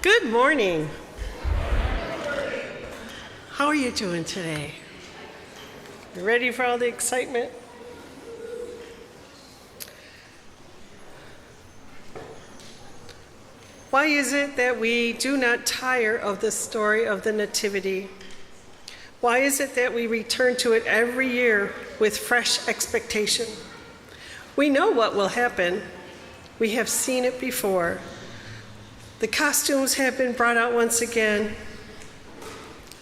Good morning. How are you doing today? You ready for all the excitement? Why is it that we do not tire of the story of the Nativity? Why is it that we return to it every year with fresh expectation? We know what will happen. We have seen it before. The costumes have been brought out once again.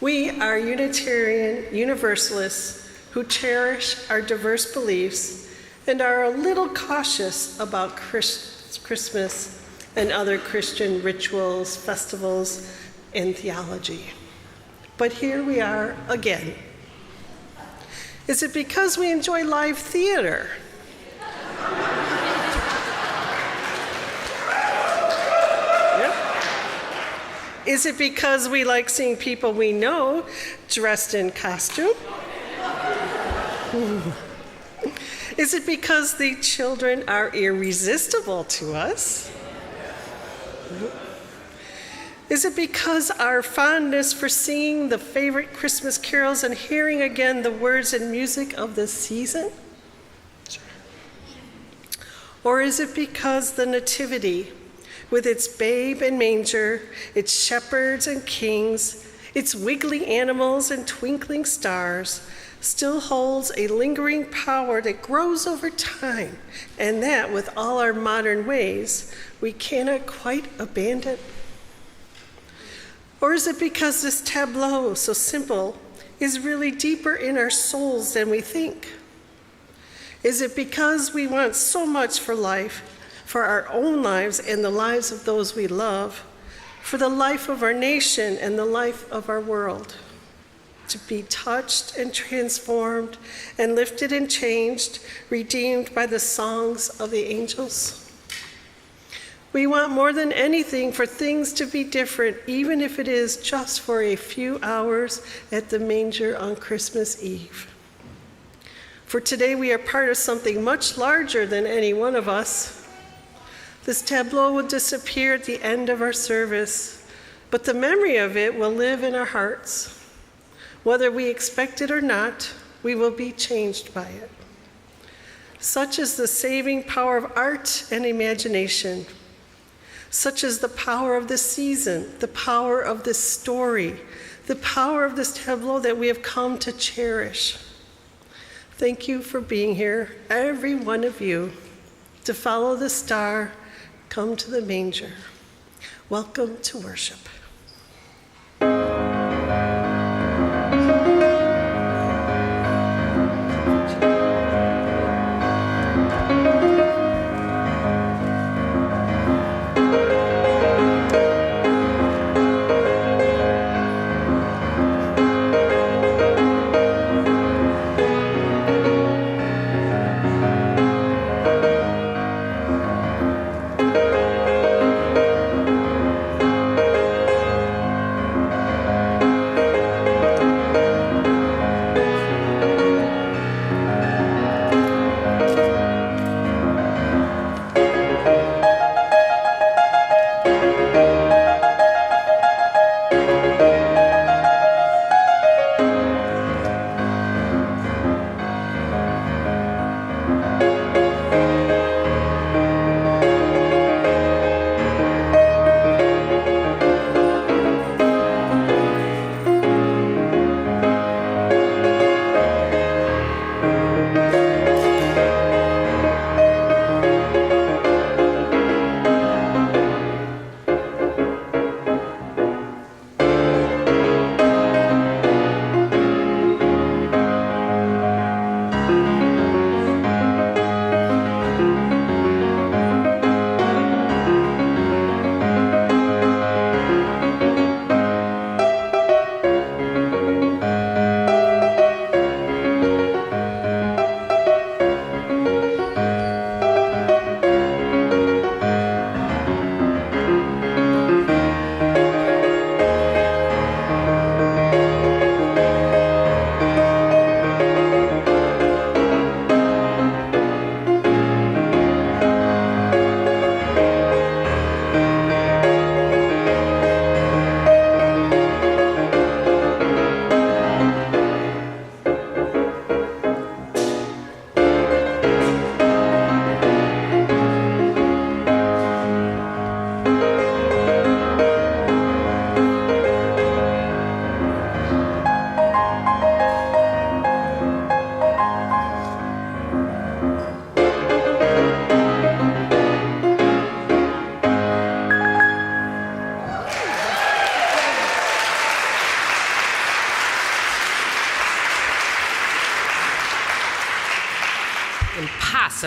We are Unitarian Universalists who cherish our diverse beliefs and are a little cautious about Christmas and other Christian rituals, festivals, and theology. But here we are again. Is it because we enjoy live theater? Is it because we like seeing people we know dressed in costume? Is it because the children are irresistible to us? Is it because our fondness for singing the favorite Christmas carols and hearing again the words and music of the season? Or is it because the Nativity, with its babe and manger, its shepherds and kings, its wiggly animals and twinkling stars, still holds a lingering power that grows over time, and that, with all our modern ways, we cannot quite abandon? Or is it because this tableau, so simple, is really deeper in our souls than we think? Is it because we want so much for life, for our own lives and the lives of those we love, for the life of our nation and the life of our world, to be touched and transformed and lifted and changed, redeemed by the songs of the angels? We want more than anything for things to be different, even if it is just for a few hours at the manger on Christmas Eve. For today we are part of something much larger than any one of us. This tableau will disappear at the end of our service, but the memory of it will live in our hearts. Whether we expect it or not, we will be changed by it. Such is the saving power of art and imagination. Such is the power of this season, the power of this story, the power of this tableau that we have come to cherish. Thank you for being here, every one of you, to follow the star. Come to the manger. Welcome to worship.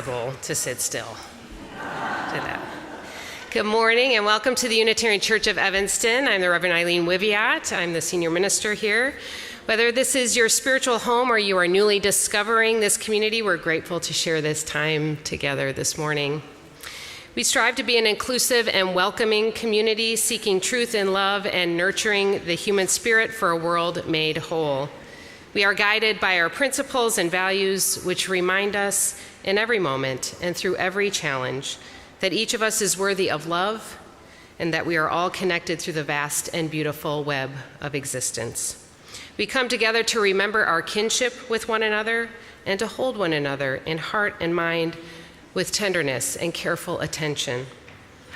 impossible to sit still to that. Good morning and welcome to the Unitarian Church of Evanston. I'm the Reverend Eileen. I'm the senior minister here. Whether this is your spiritual home or you are newly discovering this community, we're grateful to share this time together this morning. We strive to be an inclusive and welcoming community, seeking truth and love and nurturing the human spirit for a world made whole. We are guided by our principles and values, which remind us in every moment and through every challenge that each of us is worthy of love and that we are all connected through the vast and beautiful web of existence. We come together to remember our kinship with one another and to hold one another in heart and mind with tenderness and careful attention,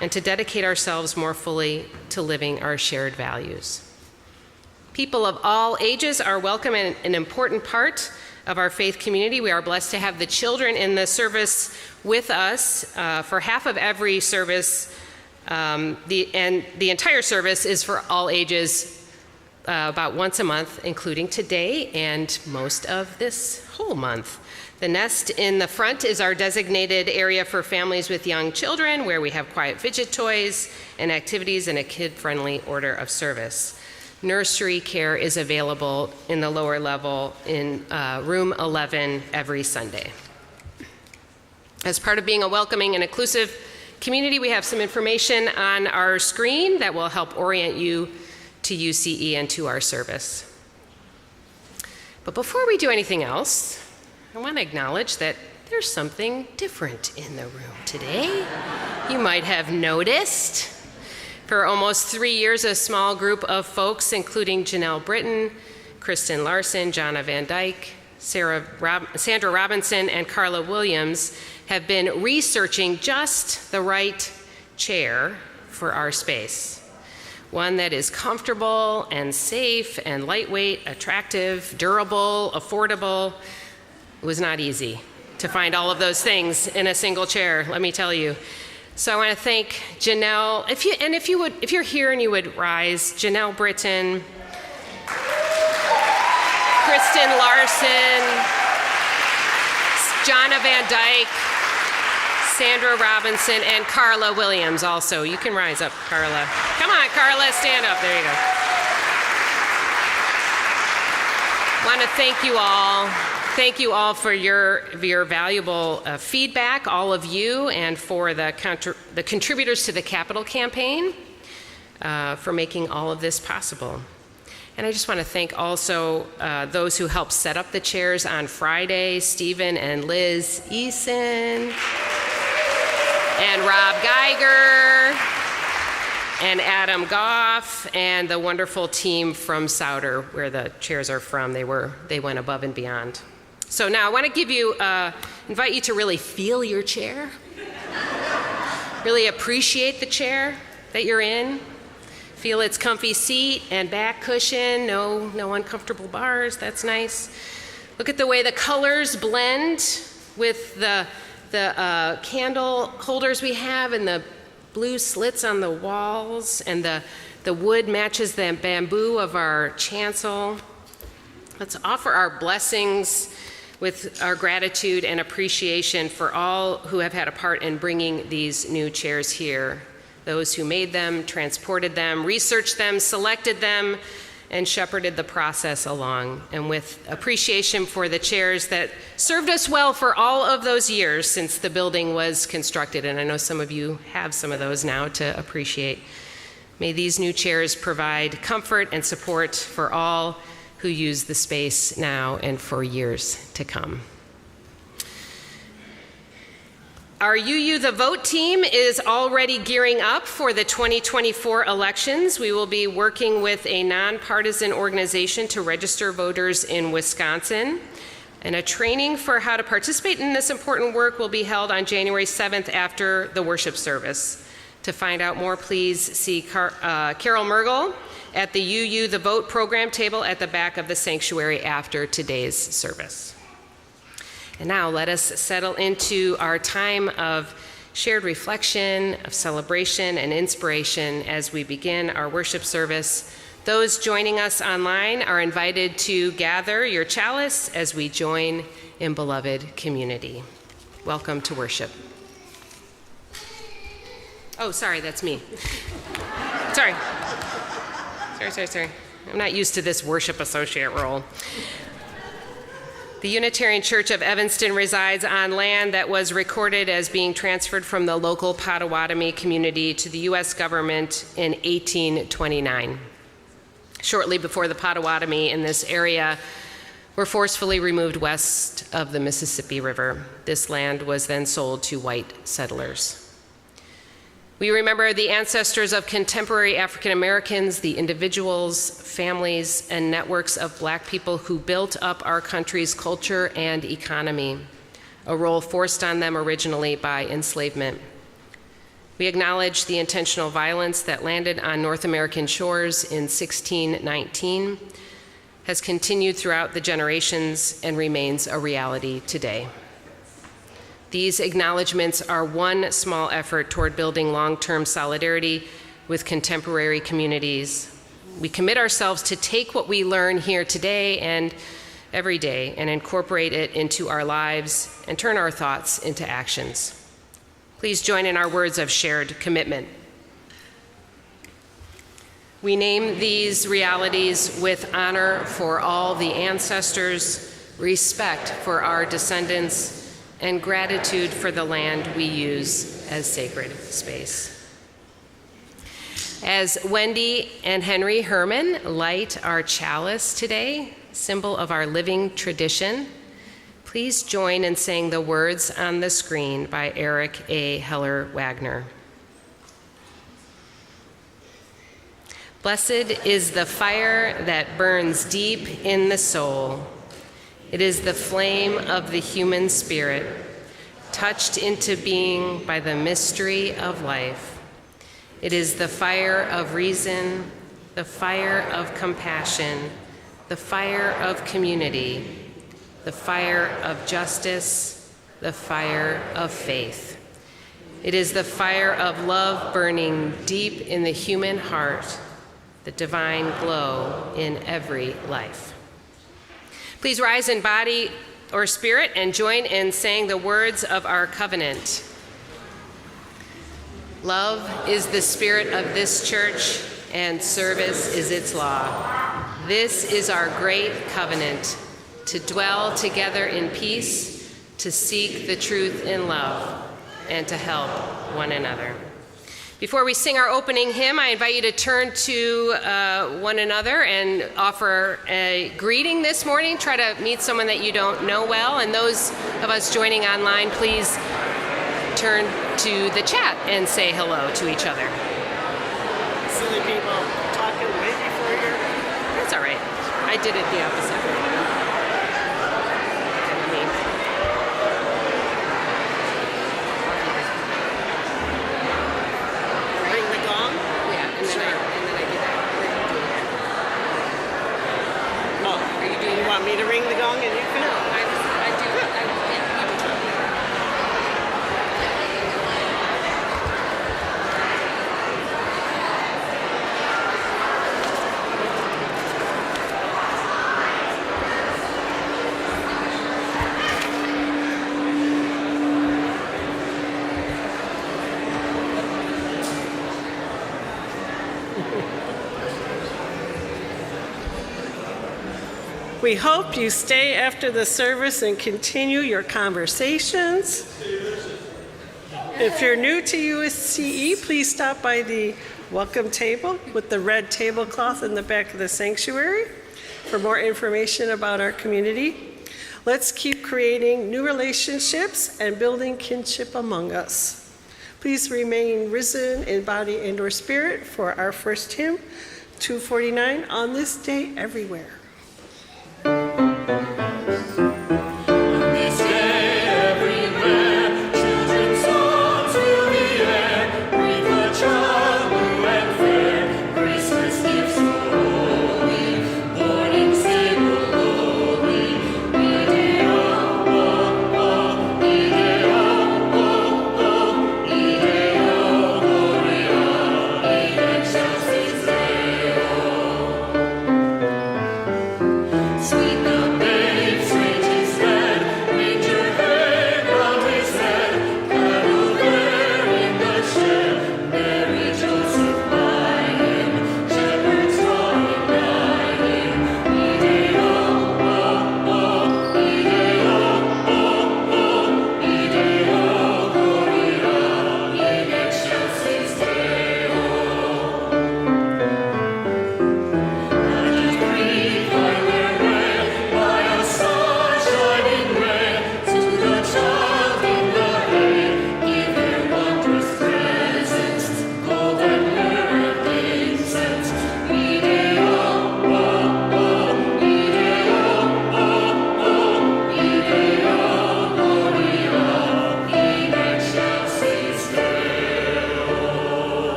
and to dedicate ourselves more fully to living our shared values. People of all ages are welcome and an important part of our faith community. We are blessed to have the children in the service with us for half of every service, and the entire service is for all ages about once a month, including today and most of this whole month. The nest in the front is our designated area for families with young children, where we have quiet fidget toys and activities and a kid-friendly order of service. Nursery care is available in the lower level in room 11 every Sunday. As part of being a welcoming and inclusive community, we have some information on our screen that will help orient you to UCE and to our service. But before we do anything else, I want to acknowledge that there's something different in the room today. You might have noticed. For almost 3 years, a small group of folks, including Janelle Britton, Kristen Larson, Jonna Van Dyke, Sandra Robinson, and Carla Williams, have been researching just the right chair for our space. One that is comfortable and safe and lightweight, attractive, durable, affordable. It was not easy to find all of those things in a single chair, let me tell you. So I want to thank Janelle, if you're here and you would rise, Janelle Britton, Kristen Larson, Jonna Van Dyke, Sandra Robinson, and Carla Williams also. You can rise up, Carla. Come on, Carla, stand up. There you go. Want to thank you all. Thank you all for your valuable feedback, all of you, and for the contributors to the Capital Campaign for making all of this possible. And I just want to thank also those who helped set up the chairs on Friday, Stephen and Liz Eason, and Rob Geiger, and Adam Goff, and the wonderful team from Souder, where the chairs are from. They went above and beyond. So now I want to invite you to really feel your chair, really appreciate the chair that you're in, feel its comfy seat and back cushion, no uncomfortable bars, that's nice. Look at the way the colors blend with the candle holders we have and the blue slits on the walls, and the wood matches the bamboo of our chancel. Let's offer our blessings with our gratitude and appreciation for all who have had a part in bringing these new chairs here. Those who made them, transported them, researched them, selected them, and shepherded the process along. And with appreciation for the chairs that served us well for all of those years since the building was constructed. And I know some of you have some of those now to appreciate. May these new chairs provide comfort and support for all who use the space now and for years to come. Our UU The Vote team is already gearing up for the 2024 elections. We will be working with a nonpartisan organization to register voters in Wisconsin. And a training for how to participate in this important work will be held on January 7th after the worship service. To find out more, please see Carol Mergel at the UU The Vote program table at the back of the sanctuary after today's service. And now let us settle into our time of shared reflection, of celebration and inspiration as we begin our worship service. Those joining us online are invited to gather your chalice as we join in beloved community. Welcome to worship. Oh, sorry, that's me. Sorry. I'm not used to this worship associate role. The Unitarian Church of Evanston resides on land that was recorded as being transferred from the local Potawatomi community to the U.S. government in 1829. Shortly before the Potawatomi in this area were forcefully removed west of the Mississippi River, this land was then sold to white settlers. We remember the ancestors of contemporary African Americans, the individuals, families, and networks of Black people who built up our country's culture and economy, a role forced on them originally by enslavement. We acknowledge the intentional violence that landed on North American shores in 1619, has continued throughout the generations, and remains a reality today. These acknowledgements are one small effort toward building long-term solidarity with contemporary communities. We commit ourselves to take what we learn here today and every day and incorporate it into our lives and turn our thoughts into actions. Please join in our words of shared commitment. We name these realities with honor for all the ancestors, respect for our descendants, and gratitude for the land we use as sacred space. As Wendy and Henry Herman light our chalice today, symbol of our living tradition, please join in saying the words on the screen by Eric A. Heller Wagner. Blessed is the fire that burns deep in the soul. It is the flame of the human spirit, touched into being by the mystery of life. It is the fire of reason, the fire of compassion, the fire of community, the fire of justice, the fire of faith. It is the fire of love burning deep in the human heart, the divine glow in every life. Please rise in body or spirit and join in saying the words of our covenant. Love is the spirit of this church, and service is its law. This is our great covenant, to dwell together in peace, to seek the truth in love, and to help one another. Before we sing our opening hymn, I invite you to turn to one another and offer a greeting this morning. Try to meet someone that you don't know well. And those of us joining online, please turn to the chat and say hello to each other. Silly people talking way before your... That's all right. I did it the opposite way. Want me to ring the gong and you can... No, I do. We hope you stay after the service and continue your conversations. If you're new to USCE, please stop by the welcome table with the red tablecloth in the back of the sanctuary for more information about our community. Let's keep creating new relationships and building kinship among us. Please remain risen in body and or spirit for our first hymn, 249, On This Day Everywhere.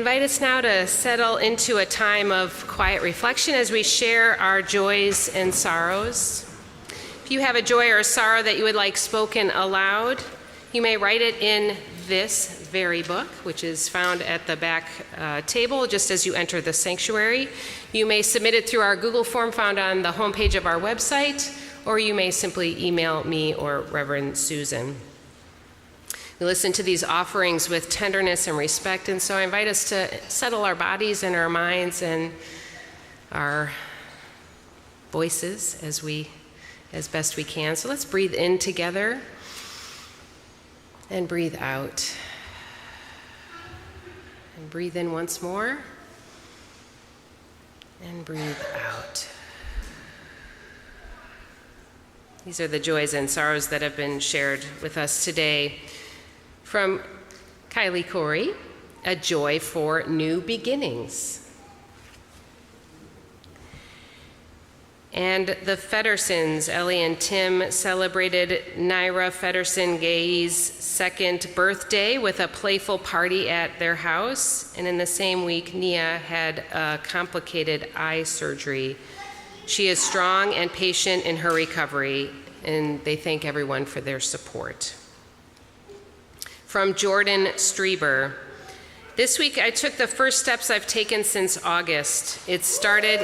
invite us now to settle into a time of quiet reflection as we share our joys and sorrows. If you have a joy or a sorrow that you would like spoken aloud, you may write it in this very book, which is found at the back table just as you enter the sanctuary. You may submit it through our Google form found on the homepage of our website, or you may simply email me or Reverend Susan. We listen to these offerings with tenderness and respect, and so I invite us to settle our bodies and our minds and our voices as best we can. So let's breathe in together and breathe out. And breathe in once more and breathe out. These are the joys and sorrows that have been shared with us today. From Kiley Korey, A Joy for New Beginnings. And the Feddersons, Ellie and Tim, celebrated Naira Fedderson Gay's second birthday with a playful party at their house. And in the same week, Nia had a complicated eye surgery. She is strong and patient in her recovery, and they thank everyone for their support. From Jordan Strieber, this week I took the first steps I've taken since August. It started,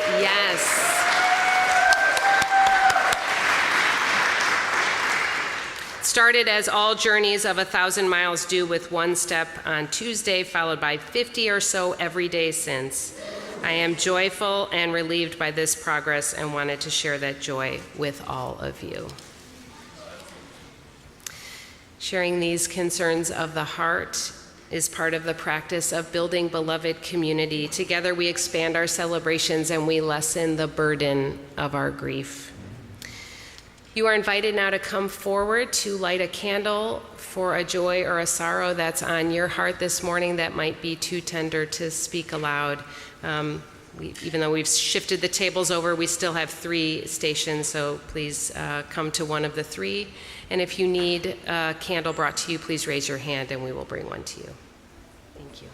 started as all journeys of 1,000 miles do, with one step on Tuesday, followed by 50 or so every day since. I am joyful and relieved by this progress and wanted to share that joy with all of you. Sharing these concerns of the heart is part of the practice of building beloved community. Together we expand our celebrations and we lessen the burden of our grief. You are invited now to come forward to light a candle for a joy or a sorrow that's on your heart this morning that might be too tender to speak aloud. Even though we've shifted the tables over, we still have 3 stations, so please come to one of the 3. And if you need a candle brought to you, please raise your hand and we will bring one to you. Thank you.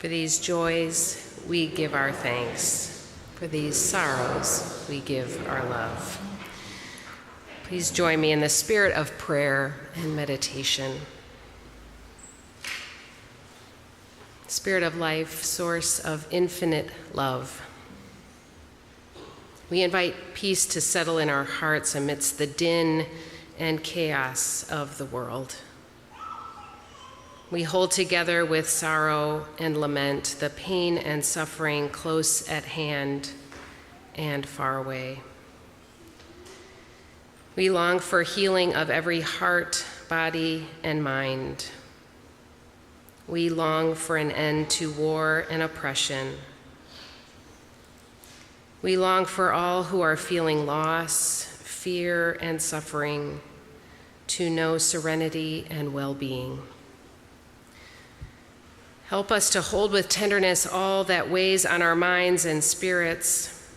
For these joys, we give our thanks. For these sorrows, we give our love. Please join me in the spirit of prayer and meditation. Spirit of life, source of infinite love, we invite peace to settle in our hearts amidst the din and chaos of the world. We hold together with sorrow and lament the pain and suffering close at hand and far away. We long for healing of every heart, body, and mind. We long for an end to war and oppression. We long for all who are feeling loss, fear, and suffering to know serenity and well-being. Help us to hold with tenderness all that weighs on our minds and spirits.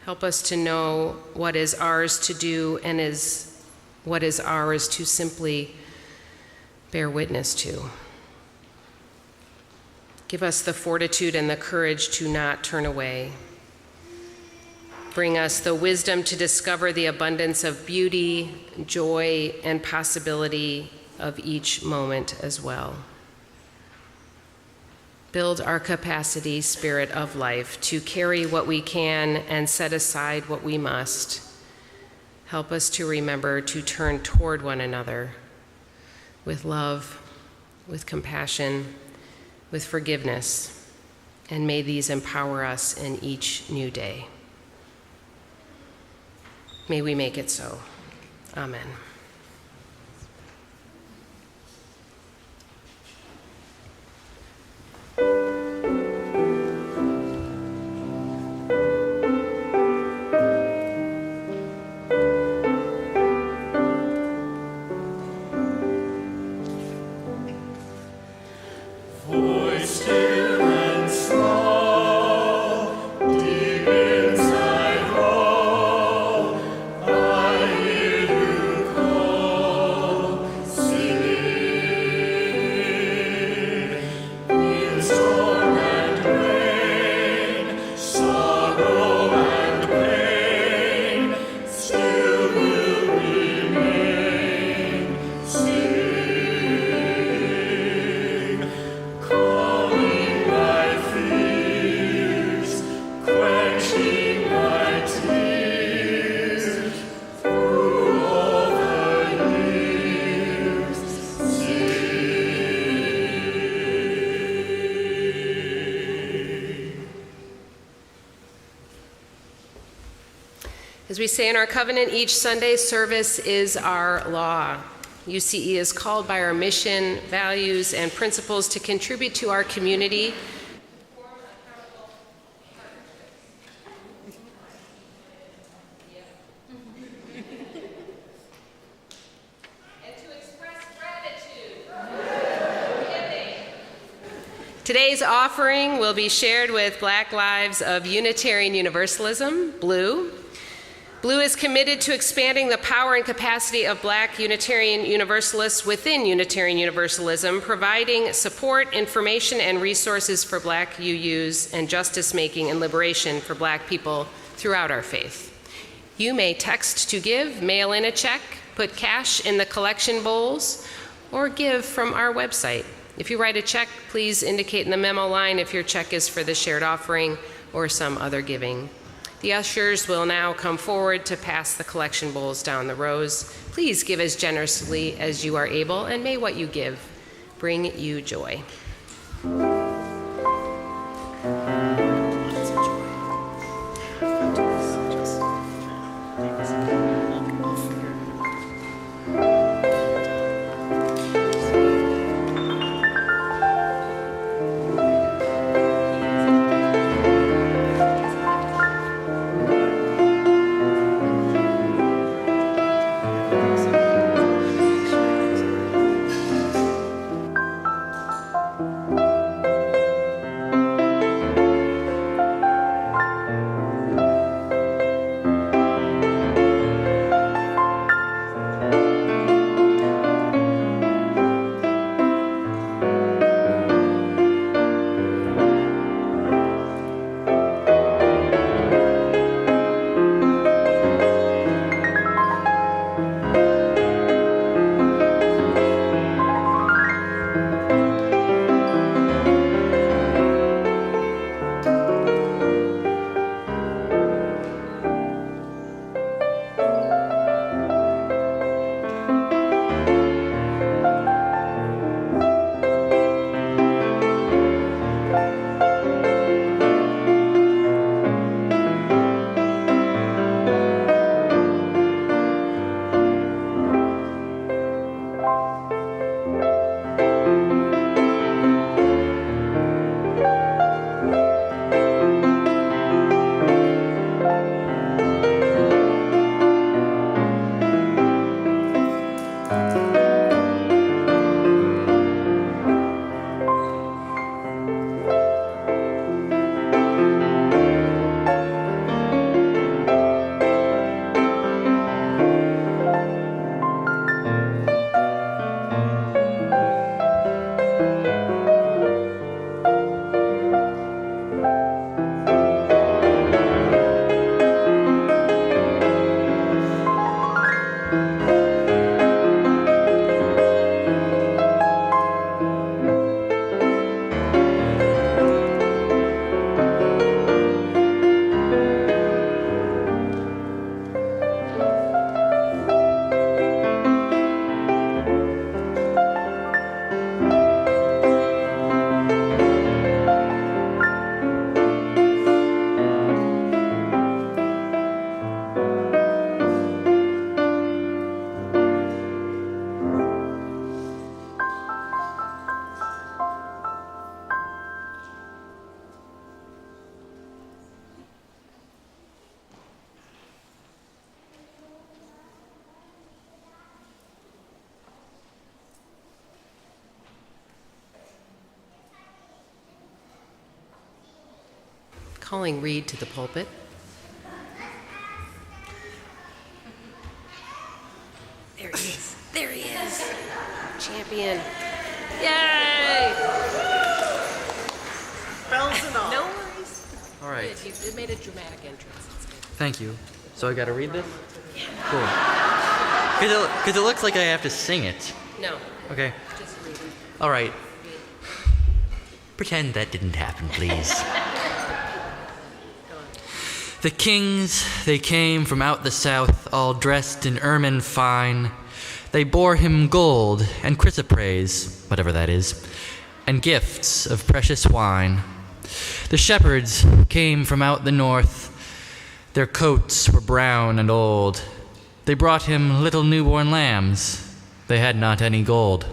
Help us to know what is ours to do and what is ours to simply bear witness to. Give us the fortitude and the courage to not turn away. Bring us the wisdom to discover the abundance of beauty, joy, and possibility of each moment as well. Build our capacity, Spirit of life, to carry what we can and set aside what we must. Help us to remember to turn toward one another with love, with compassion, with forgiveness, and may these empower us in each new day. May we make it so. Amen. As we say in our covenant, each Sunday service is our law. UCE is called by our mission, values, and principles to contribute to our community. And to express gratitude. Today's offering will be shared with Black Lives of Unitarian Universalism, Blue. Blue is committed to expanding the power and capacity of Black Unitarian Universalists within Unitarian Universalism, providing support, information, and resources for Black UUs and justice-making and liberation for Black people throughout our faith. You may text to give, mail in a check, put cash in the collection bowls, or give from our website. If you write a check, please indicate in the memo line if your check is for the shared offering or some other giving. The ushers will now come forward to pass the collection bowls down the rows. Please give as generously as you are able, and may what you give bring you joy. calling Reed to the pulpit. There he is. There he is. Champion. Yay! Bells and all. No worries. All right. Good. You made a dramatic entrance. It's good. Thank you. So I got to read this? Yeah. Cool. Because it looks like I have to sing it. No. Okay. Just read it. All right. Pretend that didn't happen, please. Go on. The kings, they came from out the south, all dressed in ermine fine. They bore him gold and chrysoprase, whatever that is, and gifts of precious wine. The shepherds came from out the north. Their coats were brown and old. They brought him little newborn lambs. They had not any gold.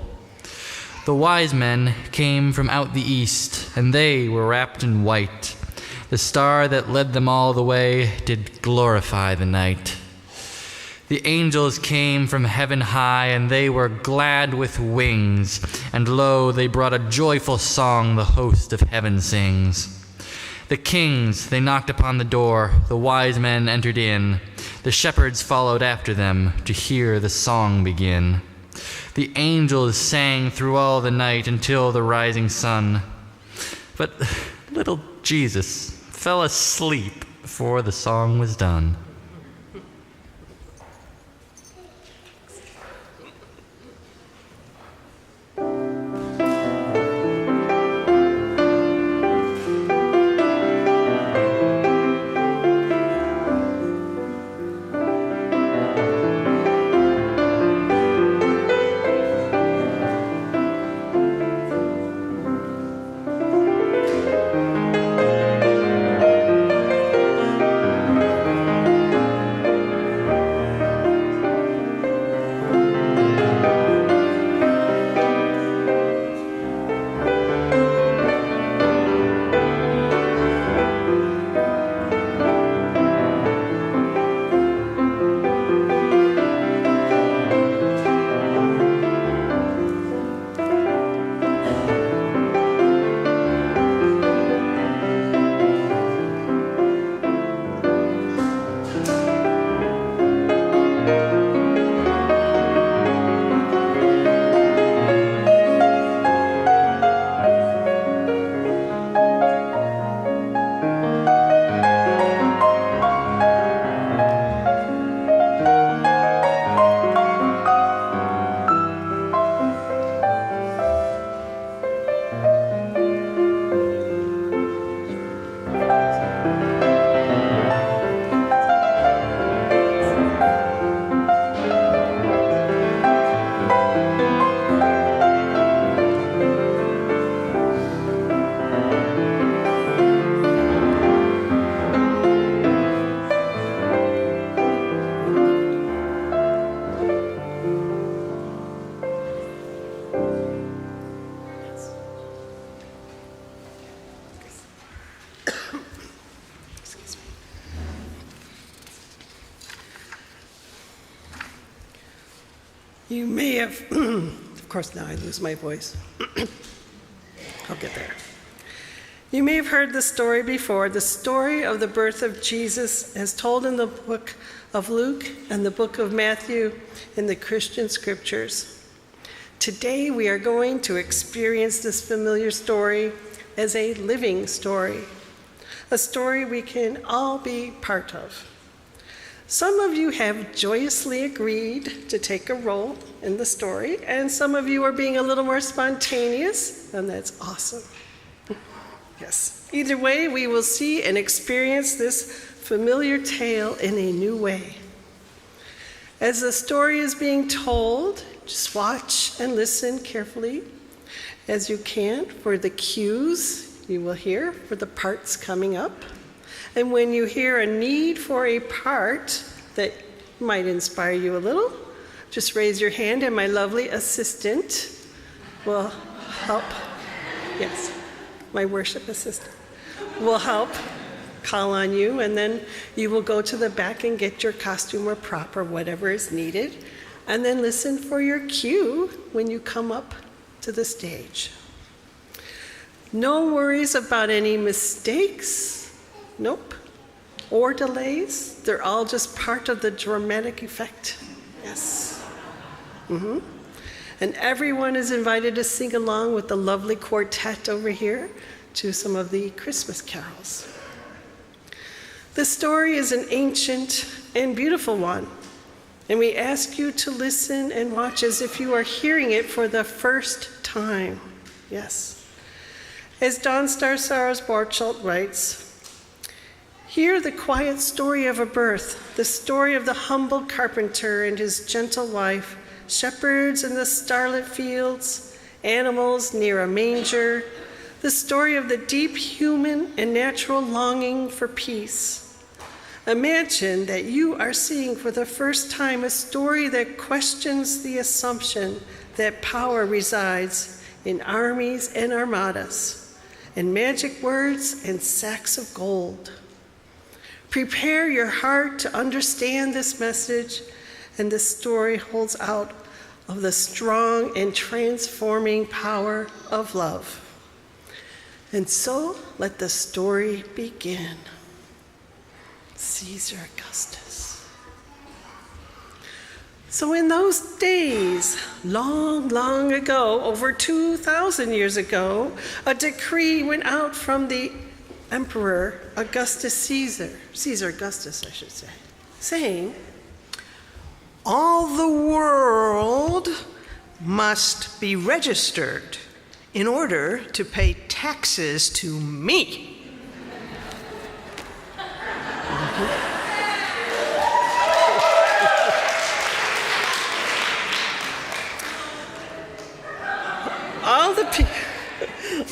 The wise men came from out the east, and they were wrapped in white. The star that led them all the way did glorify the night. The angels came from heaven high, and they were glad with wings. And lo, they brought a joyful song the host of heaven sings. The kings, they knocked upon the door. The wise men entered in. The shepherds followed after them to hear the song begin. The angels sang through all the night until the rising sun. But little Jesus fell asleep before the song was done. You may have, of course now I lose my voice. I'll get there. You may have heard the story before, the story of the birth of Jesus as told in the book of Luke and the book of Matthew in the Christian scriptures. Today we are going to experience this familiar story as a living story, a story we can all be part of. Some of you have joyously agreed to take a role in the story, and some of you are being a little more spontaneous, and that's awesome. Yes. Either way, we will see and experience this familiar tale in a new way. As the story is being told, just watch and listen carefully as you can for the cues you will hear for the parts coming up. And when you hear a need for a part that might inspire you a little, just raise your hand and my lovely assistant will help. Yes, my worship assistant will help call on you, and then you will go to the back and get your costume or prop or whatever is needed, and then listen for your cue when you come up to the stage. No worries about any mistakes Nope. Or delays. They're all just part of the dramatic effect. Yes. And everyone is invited to sing along with the lovely quartet over here to some of the Christmas carols. The story is an ancient and beautiful one, and we ask you to listen and watch as if you are hearing it for the first time. Yes. As Don Starsaros Borchardt writes, hear the quiet story of a birth, the story of the humble carpenter and his gentle wife, shepherds in the starlit fields, animals near a manger, the story of the deep human and natural longing for peace. Imagine that you are seeing for the first time a story that questions the assumption that power resides in armies and armadas, and magic words and sacks of gold. Prepare your heart to understand this message, and this story holds out of the strong and transforming power of love. And so let the story begin. Caesar Augustus. So in those days, long, long ago, over 2,000 years ago, a decree went out from the Emperor Augustus Caesar Augustus, I should say, saying, all the world must be registered in order to pay taxes to me.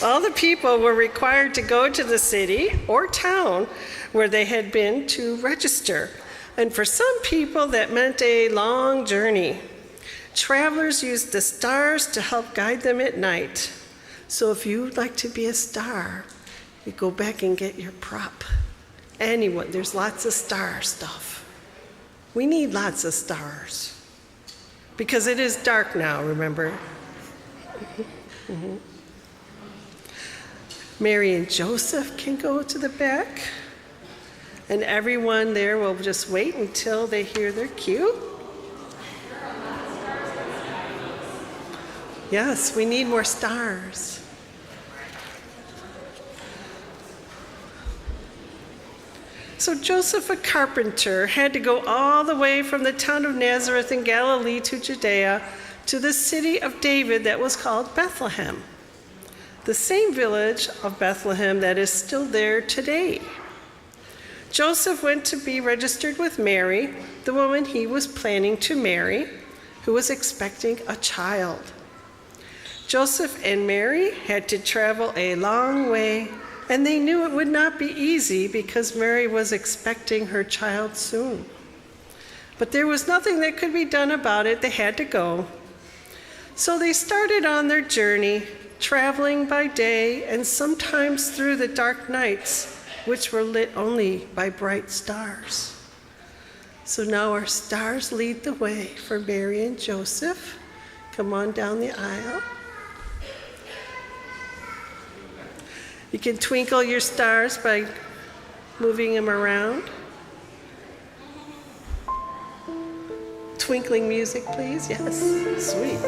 All the people were required to go to the city or town where they had been to register. And for some people, that meant a long journey. Travelers used the stars to help guide them at night. So if you'd like to be a star, you go back and get your prop. Anyone, there's lots of star stuff. We need lots of stars. Because it is dark now, remember? Mary and Joseph can go to the back, and everyone there will just wait until they hear their cue. Yes, we need more stars. So Joseph, a carpenter, had to go all the way from the town of Nazareth in Galilee to Judea to the city of David that was called Bethlehem, the same village of Bethlehem that is still there today. Joseph went to be registered with Mary, the woman he was planning to marry, who was expecting a child. Joseph and Mary had to travel a long way, and they knew it would not be easy because Mary was expecting her child soon. But there was nothing that could be done about it. They had to go. So they started on their journey, traveling by day and sometimes through the dark nights, which were lit only by bright stars. So now our stars lead the way for Mary and Joseph. Come on down the aisle. You can twinkle your stars by moving them around. Twinkling music, please. Yes, sweet.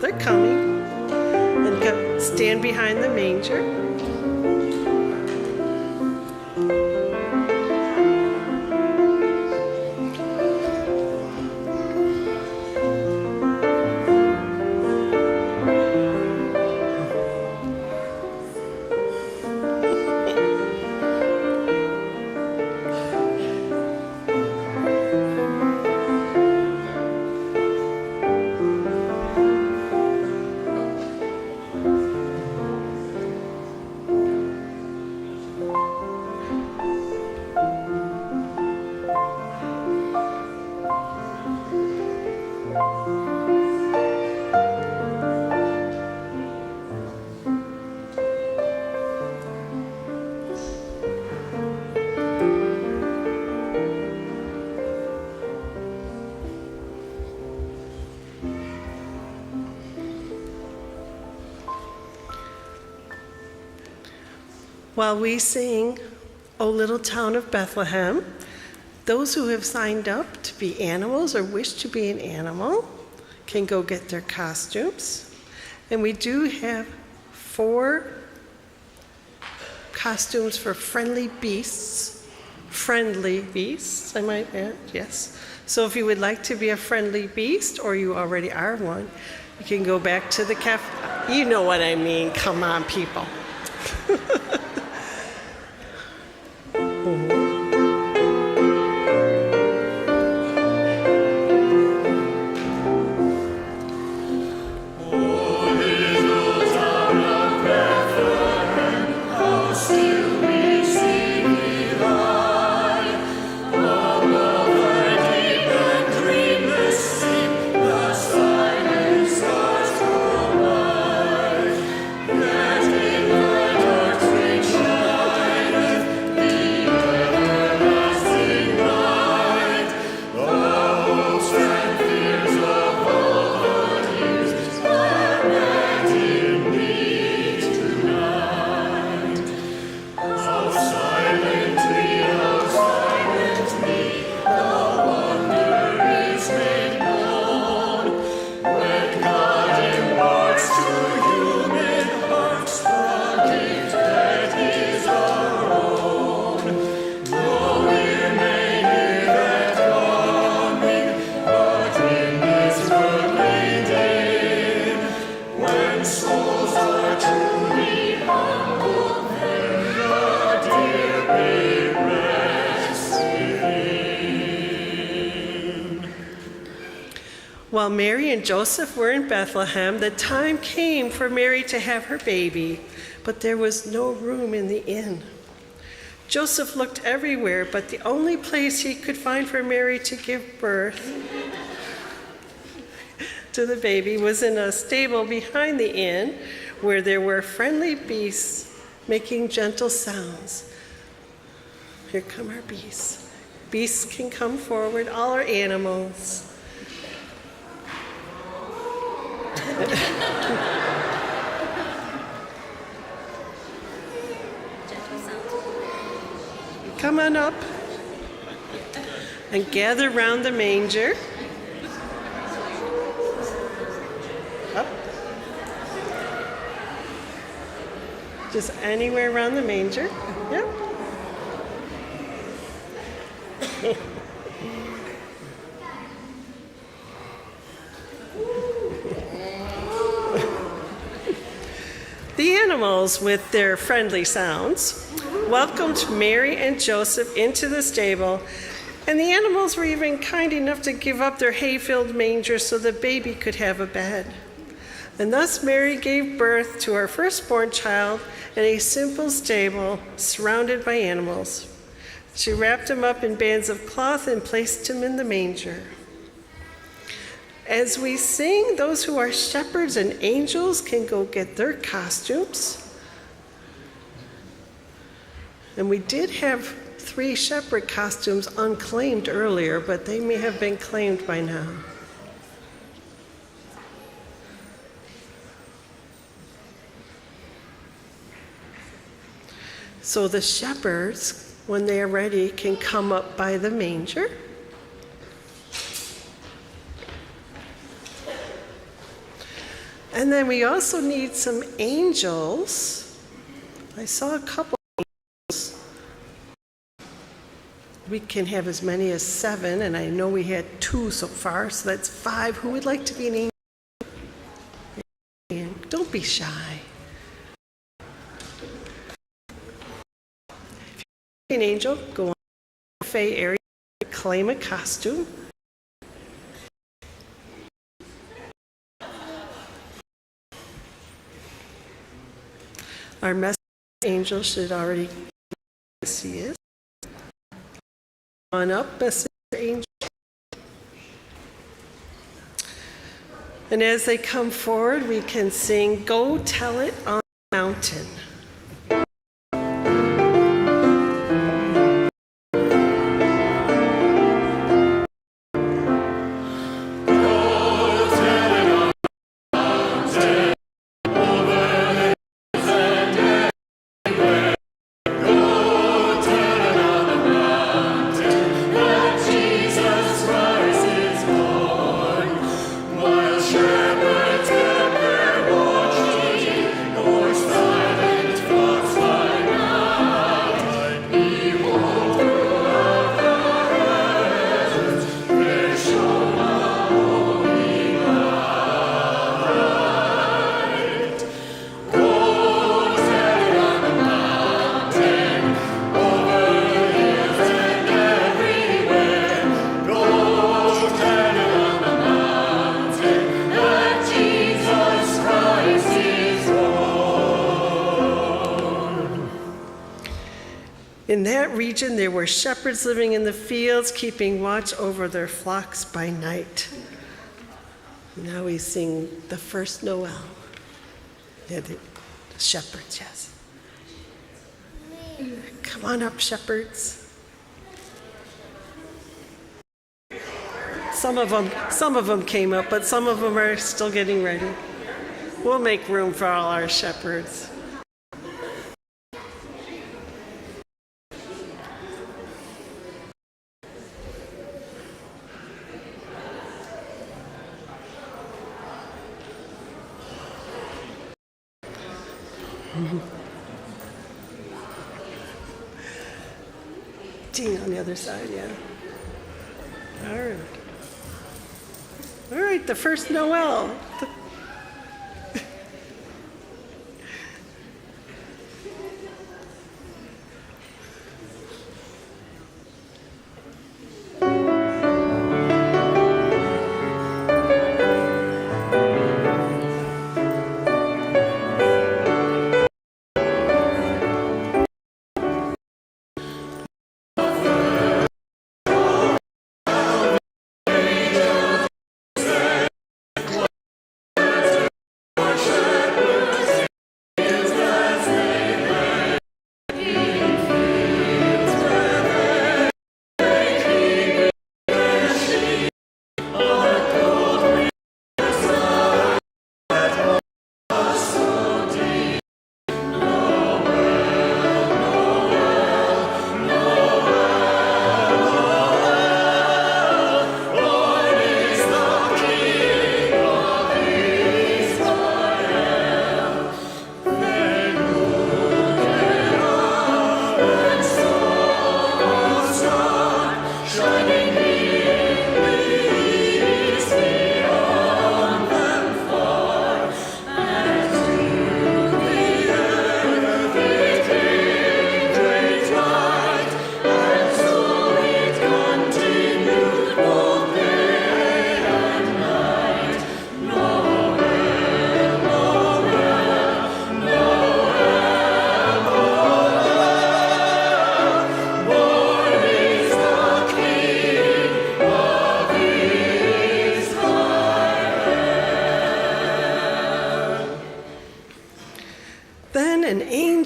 They're coming. And go stand behind the manger. while we sing, O Little Town of Bethlehem, those who have signed up to be animals or wish to be an animal can go get their costumes. And we do have 4 costumes for friendly beasts. Friendly beasts, I might add, yes. So if you would like to be a friendly beast, or you already are one, you can go back to the cafe. You know what I mean. Come on, people. While Mary and Joseph were in Bethlehem, the time came for Mary to have her baby, but there was no room in the inn. Joseph looked everywhere, but the only place he could find for Mary to give birth to the baby was in a stable behind the inn, where there were friendly beasts making gentle sounds. Here come our beasts. Beasts can come forward, all our animals. Come on up and gather round the manger. Up. Just anywhere around the manger. Yep. The animals, with their friendly sounds, welcomed Mary and Joseph into the stable, and the animals were even kind enough to give up their hay-filled manger so the baby could have a bed. And thus Mary gave birth to our firstborn child in a simple stable surrounded by animals. She wrapped him up in bands of cloth and placed him in the manger. As we sing, those who are shepherds and angels can go get their costumes. And we did have 3 shepherd costumes unclaimed earlier, but they may have been claimed by now. So the shepherds, when they are ready, can come up by the manger. And then we also need some angels. I saw a couple angels. We can have as many as 7, and I know we had 2 so far, so that's 5. Who would like to be an angel? Don't be shy. If you're an angel, go on to the cafe area, claim a costume. Our messenger angel should already see it. On up, messenger angel. And as they come forward, we can sing, Go Tell It on the Mountain. In that region, there were shepherds living in the fields, keeping watch over their flocks by night. Now we sing the first Noel. Yeah, the shepherds, yes. Come on up, shepherds. Some of them came up, but some of them are still getting ready. We'll make room for all our shepherds. Ding on the other side, yeah. All right. All right, the first Noel.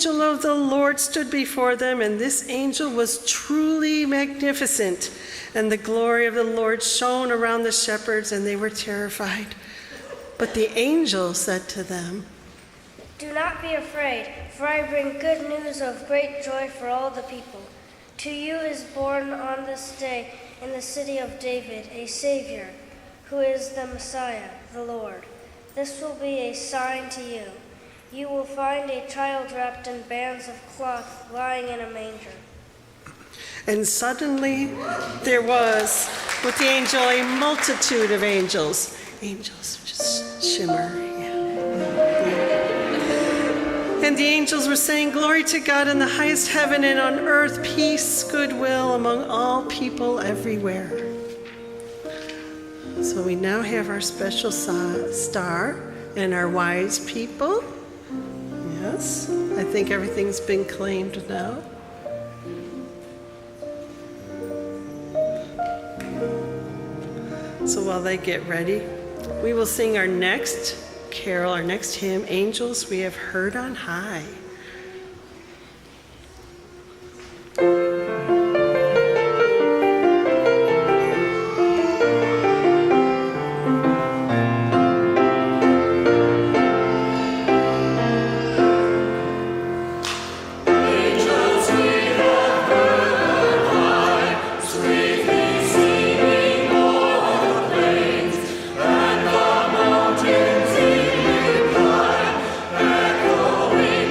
Of the Lord stood before them, and this angel was truly magnificent. And the glory of the Lord shone around the shepherds, and they were terrified. But the angel said to them, "Do not be afraid, for I bring good news of great joy for all the people. To you is born on this day in the city of David a Savior, who is the Messiah, the Lord. This will be a sign to you. You will find a child wrapped in bands of cloth lying in a manger." And suddenly there was with the angel a multitude of angels. Angels just shimmer. Yeah. And the angels were saying, "Glory to God in the highest heaven, and on earth peace, goodwill among all people everywhere." So we now have our special star and our wise people. Yes, I think everything's been claimed now. So while they get ready, we will sing our next carol, our next hymn, "Angels We Have Heard on High." Mountains in reply, echoing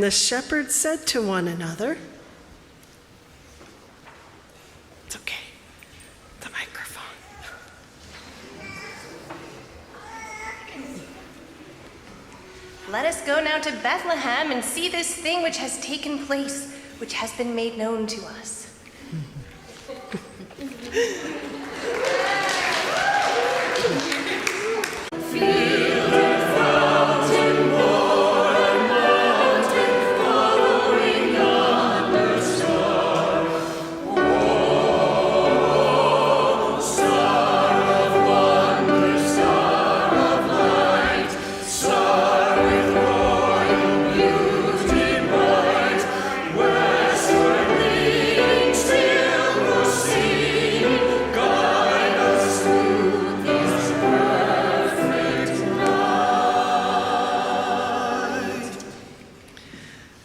the shepherds said to one another, it's okay, the microphone. Let us go now to Bethlehem and see this thing which has taken place, which has been made known to us.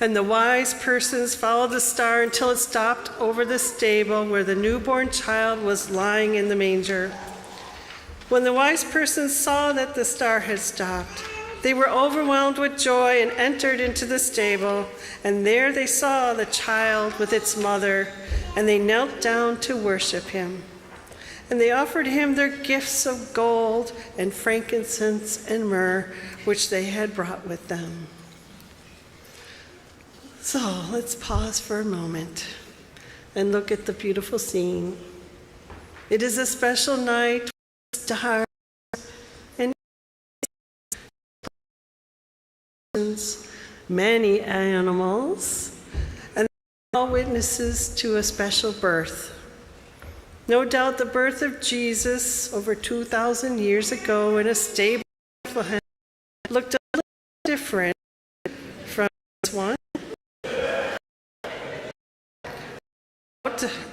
And the wise persons followed the star until it stopped over the stable where the newborn child was lying in the manger. When the wise persons saw that the star had stopped, they were overwhelmed with joy and entered into the stable. And there they saw the child with its mother, and they knelt down to worship him. And they offered him their gifts of gold and frankincense and myrrh, which they had brought with them. So let's pause for a moment and look at the beautiful scene. It is a special night with stars and many animals, and all witnesses to a special birth. No doubt the birth of Jesus over 2,000 years ago in a stable in Bethlehem looked a little different from this one.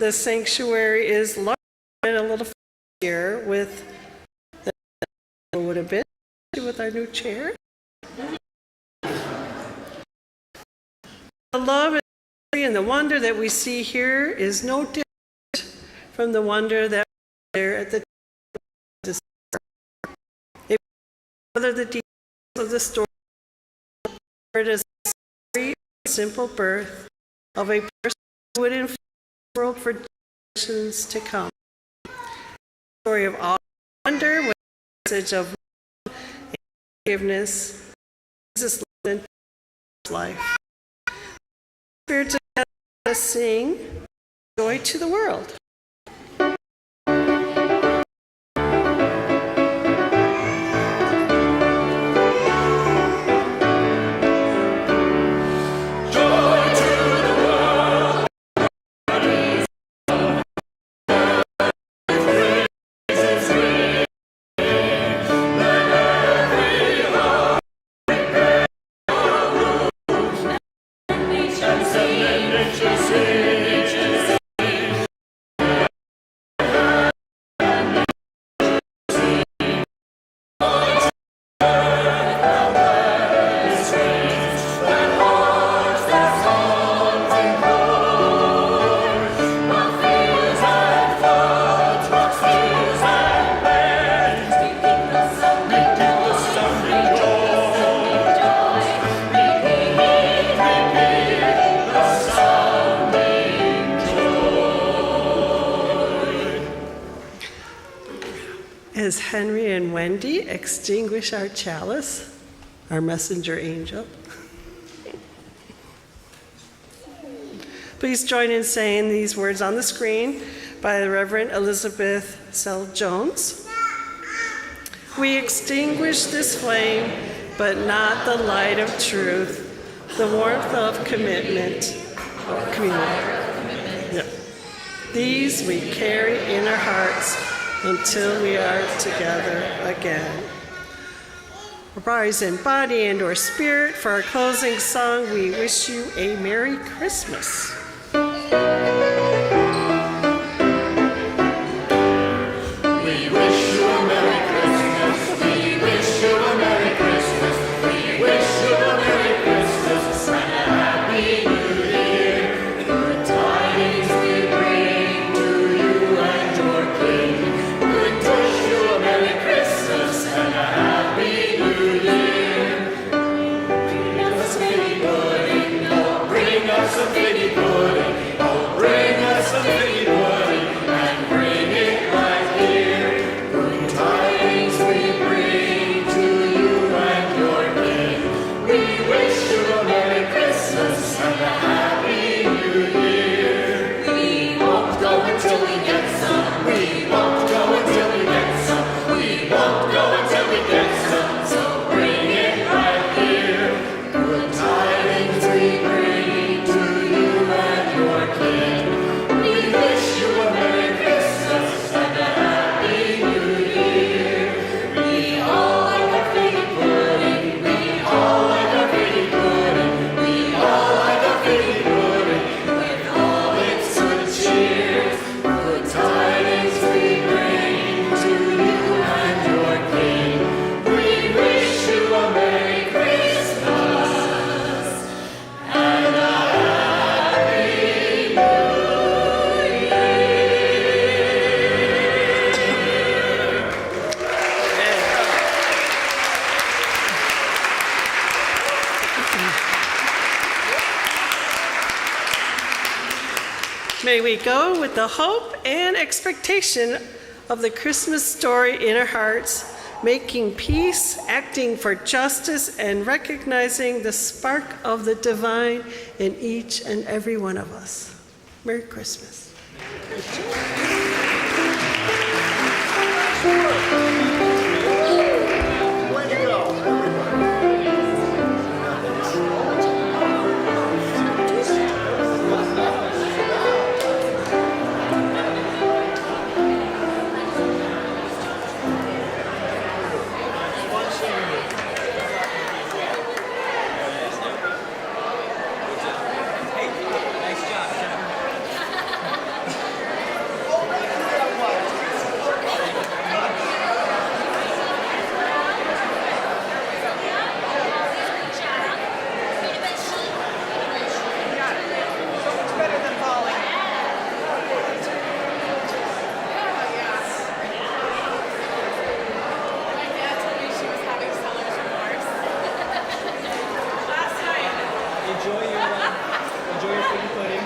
The sanctuary is large and a little here with the would have been with our new chair. The love and the wonder that we see here is no different from the wonder that was there at the whether the details of the story, it is a very simple birth of a person who would influence the world for generations to come. The story of awe and wonder with a message of love and forgiveness. Jesus lived in life. Spirit of God, let us sing joy to the world. As Henry and Wendy extinguish our chalice, our messenger angel, please join in saying these words on the screen by the Reverend Elizabeth Sell-Jones. We extinguish this flame, but not the light of truth, the warmth of commitment or community. Yeah. These we carry in our hearts until we are together again. Rise in body and or spirit. For our closing song, we wish you a Merry Christmas. Good May we go with the hope and expectation of the Christmas story in our hearts, making peace, acting for justice, and recognizing the spark of the divine in each and every one of us. Merry Christmas. Enjoy your food pudding.